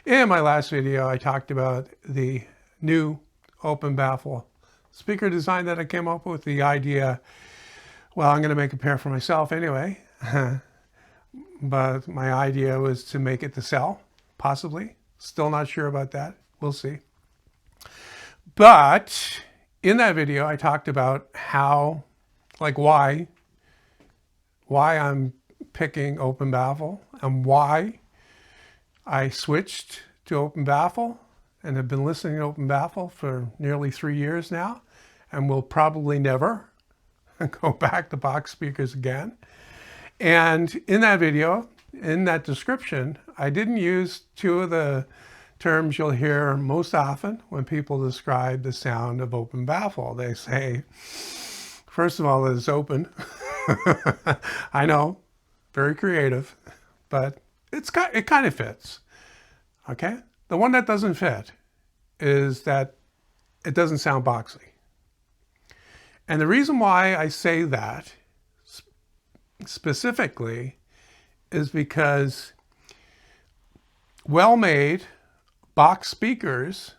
In my last video, I talked about the new open baffle speaker design that I came up with. The idea, well, I'm going to make a pair for myself anyway, but my idea was to make it to sell, possibly. Still not sure about that. We'll see. But in that video, I talked about how, like why I'm picking open baffle and why I switched to open baffle and have been listening to open baffle for nearly 3 years now, and will probably never go back to box speakers again. And in that video, in that description, I didn't use two of the terms you'll hear most often when people describe the sound of open baffle. They say, first of all, that it's open. I know, very creative, but it kind of fits. Okay? The one that doesn't fit is that it doesn't sound boxy. And the reason why I say that specifically is because well-made box speakers,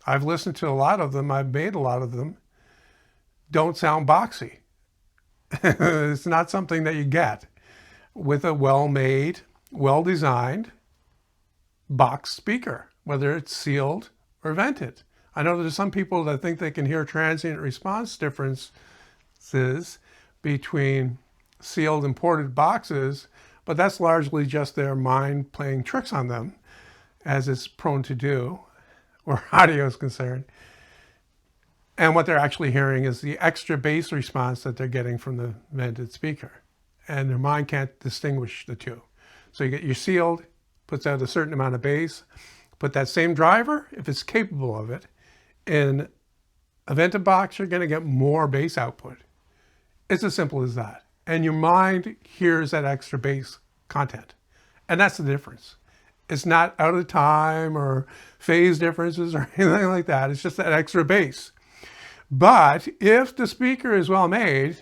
I've listened to a lot of them, I've made a lot of them, don't sound boxy. It's not something that you get with a well-made, well-designed box speaker, whether it's sealed or vented. I know there's some people that think they can hear transient response differences between sealed and ported boxes, but that's largely just their mind playing tricks on them, as it's prone to do where audio is concerned. And what they're actually hearing is the extra bass response that they're getting from the vented speaker. And their mind can't distinguish the two. So you get your sealed, puts out a certain amount of bass, put that same driver, if it's capable of it, in a vented box, you're going to get more bass output. It's as simple as that. And your mind hears that extra bass content. And that's the difference. It's not out of time or phase differences or anything like that. It's just that extra bass. But if the speaker is well made,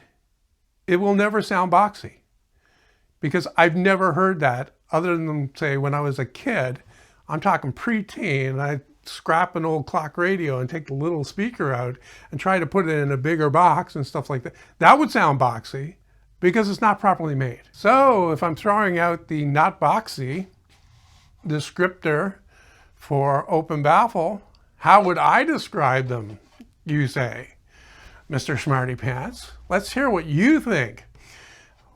it will never sound boxy. Because I've never heard that other than, say, when I was a kid. I'm talking preteen, I'd scrap an old clock radio and take the little speaker out and try to put it in a bigger box and stuff like that. That would sound boxy because it's not properly made. So if I'm throwing out the not boxy descriptor for open baffle, how would I describe them, you say, Mr. Smarty Pants? Let's hear what you think.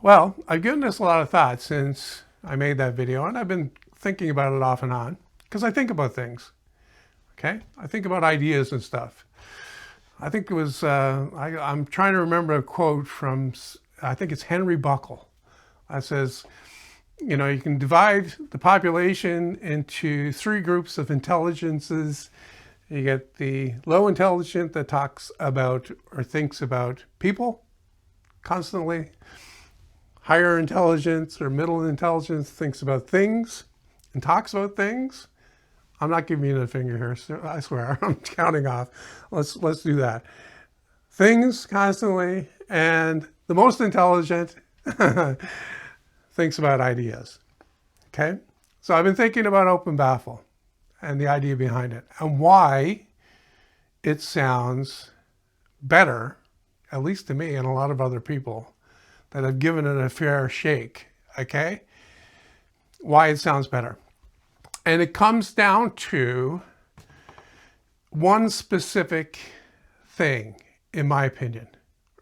Well, I've given this a lot of thought since I made that video, and I've been thinking about it off and on, because I think about things, okay? I think about ideas and stuff. I think it was, I'm trying to remember a quote from, I think it's Henry Buckle, that says, you know, you can divide the population into 3 groups of intelligences. You get the low intelligent that talks about or thinks about people constantly. Higher intelligence or middle intelligence thinks about things and talks about things. I'm not giving you the finger here, so I swear, I'm counting off. Let's do that. Things constantly, and the most intelligent thinks about ideas. Okay? So I've been thinking about open baffle and the idea behind it and why it sounds better, at least to me and a lot of other people that have given it a fair shake, okay? Why it sounds better. And it comes down to one specific thing, in my opinion,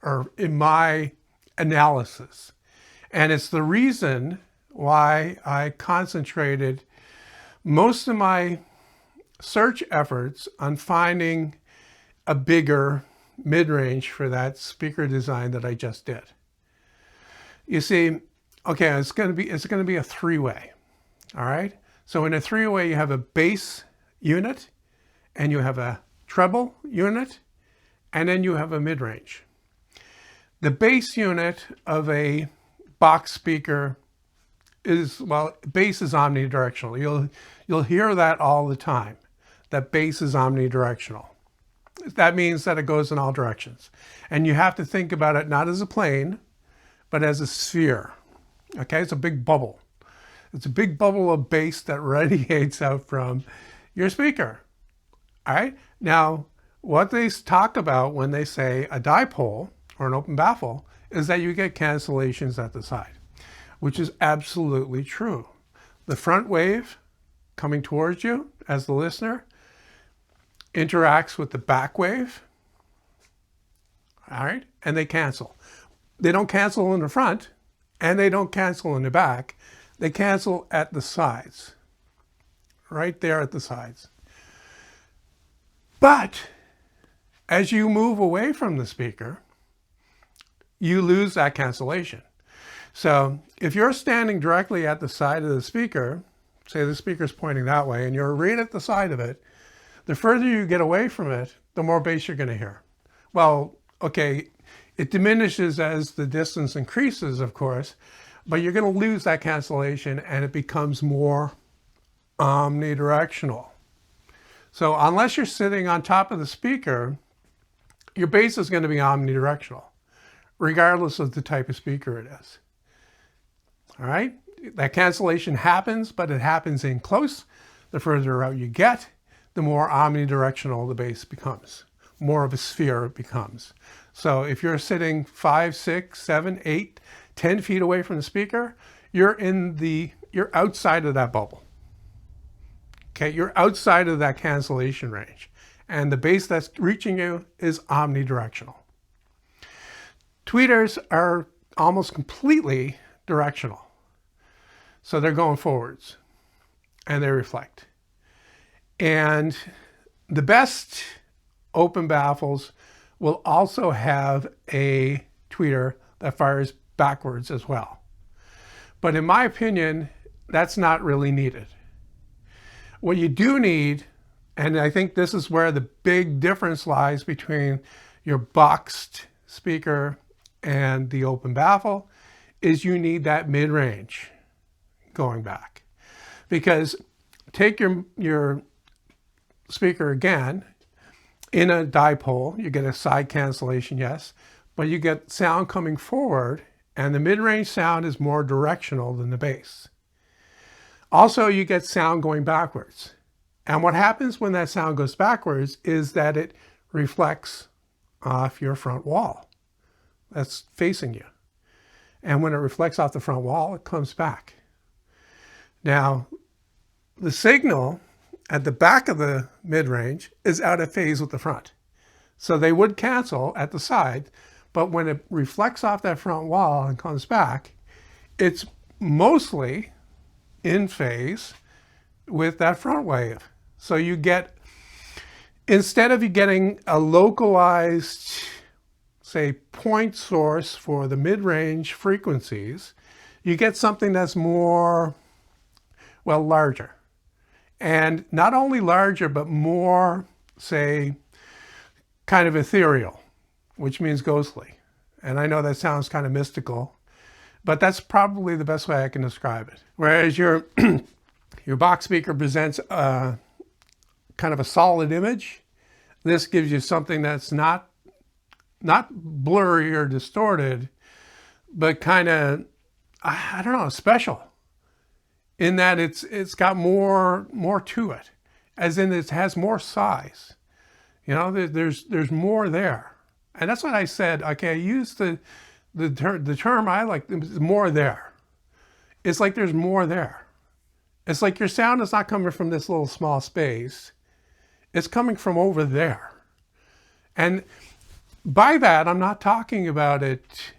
or in my analysis. And it's the reason why I concentrated most of my search efforts on finding a bigger mid-range for that speaker design that I just did. You see, okay, it's going to be a 3-way, all right? So in a 3-way, you have a bass unit, and you have a treble unit, and then you have a mid-range. The bass unit of a box speaker is, well, bass is omnidirectional. You'll hear that all the time, that bass is omnidirectional. That means that it goes in all directions. And you have to think about it not as a plane, but as a sphere. Okay, it's a big bubble. It's a big bubble of bass that radiates out from your speaker. All right. Now, what they talk about when they say a dipole or an open baffle is that you get cancellations at the side, which is absolutely true. The front wave coming towards you as the listener interacts with the back wave. All right. And they cancel. They don't cancel in the front and they don't cancel in the back. They cancel at the sides, right there at the sides. But as you move away from the speaker, you lose that cancellation. So if you're standing directly at the side of the speaker, say the speaker's pointing that way and you're right at the side of it, the further you get away from it, the more bass you're going to hear. Well, okay, it diminishes as the distance increases, of course, but you're going to lose that cancellation and it becomes more omnidirectional. So unless you're sitting on top of the speaker, your bass is going to be omnidirectional, regardless of the type of speaker it is. All right? That cancellation happens, but it happens in close. The further out you get, the more omnidirectional the bass becomes. More of a sphere it becomes. So if you're sitting 5, 6, 7, 8, 10 feet away from the speaker, you're outside of that bubble. Okay, you're outside of that cancellation range. And the bass that's reaching you is omnidirectional. Tweeters are almost completely directional. So they're going forwards and they reflect. And the best open baffles will also have a tweeter that fires backwards as well. But in my opinion, that's not really needed. What you do need, and I think this is where the big difference lies between your boxed speaker and the open baffle, is you need that mid-range going back. Because take your speaker again, in a dipole, you get a side cancellation, yes, but you get sound coming forward, and the mid-range sound is more directional than the bass. Also, you get sound going backwards. And what happens when that sound goes backwards is that it reflects off your front wall that's facing you. And when it reflects off the front wall, it comes back. Now, the signal at the back of the mid-range is out of phase with the front. So they would cancel at the side, but when it reflects off that front wall and comes back, it's mostly in phase with that front wave. So you get, instead of you getting a localized, say, point source for the mid-range frequencies, you get something that's more, well, larger. And not only larger, but more, say, kind of ethereal, which means ghostly. And I know that sounds kind of mystical, but that's probably the best way I can describe it. Whereas your box speaker presents kind of a solid image, this gives you something that's not blurry or distorted, but kind of, I don't know, special. In that it's got more to it, as in it has more size. You know, there's more there, and that's what I said. Okay, I used the term I like, more there. It's like there's more there. It's like your sound is not coming from this little small space. It's coming from over there. And by that, I'm not talking about it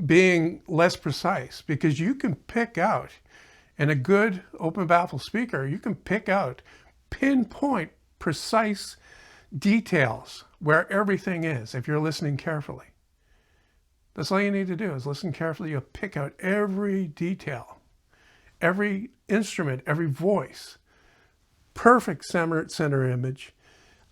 being less precise, because you can pick out, in a good open baffle speaker, you can pick out, pinpoint precise details where everything is if you're listening carefully. That's all you need to do, is listen carefully. You'll pick out every detail, every instrument, every voice, perfect center image,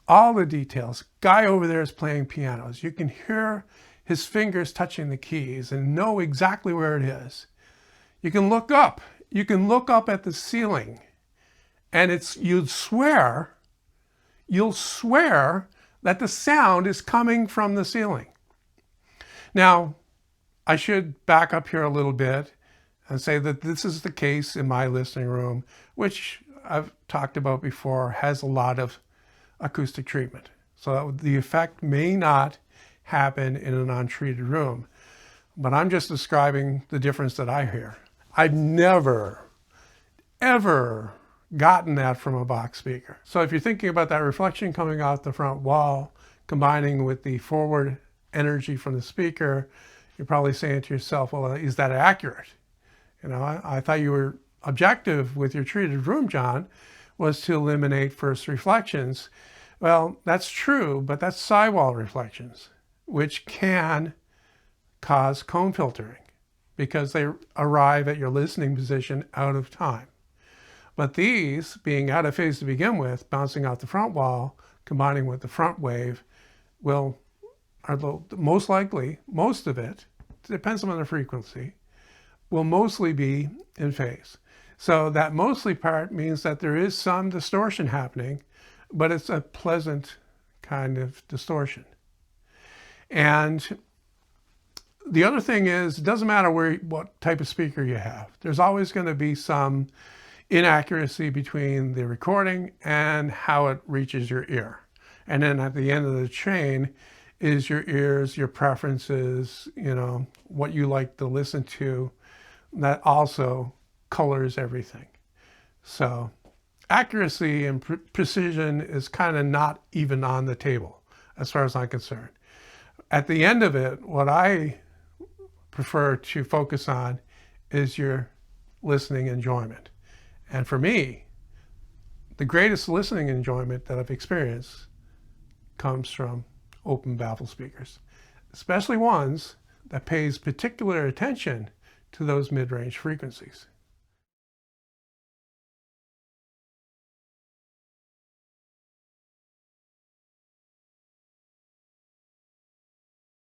all the details. Guy over there is playing pianos. You can hear his fingers touching the keys and know exactly where it is. You can look up. You can look up at the ceiling, and you'll swear that the sound is coming from the ceiling. Now, I should back up here a little bit. and say that this is the case in my listening room, which I've talked about before, has a lot of acoustic treatment. So the effect may not happen in an untreated room, but I'm just describing the difference that I hear. I've never, ever gotten that from a box speaker. So if you're thinking about that reflection coming off the front wall, combining with the forward energy from the speaker, you're probably saying to yourself, well, is that accurate? You know, I thought you were objective with your treated room, John, was to eliminate first reflections. Well, that's true, but that's sidewall reflections, which can cause cone filtering because they arrive at your listening position out of time. But these, being out of phase to begin with, bouncing off the front wall, combining with the front wave, most likely, most of it, depends on the frequency, will mostly be in phase. So that mostly part means that there is some distortion happening, but it's a pleasant kind of distortion. And the other thing is, it doesn't matter what type of speaker you have. There's always going to be some inaccuracy between the recording and how it reaches your ear. And then at the end of the chain is your ears, your preferences, you know, what you like to listen to. That also colors everything. So accuracy and precision is kind of not even on the table as far as I'm concerned. At the end of it, what I prefer to focus on is your listening enjoyment. And for me, the greatest listening enjoyment that I've experienced comes from open baffle speakers, especially ones that pays particular attention to those mid-range frequencies.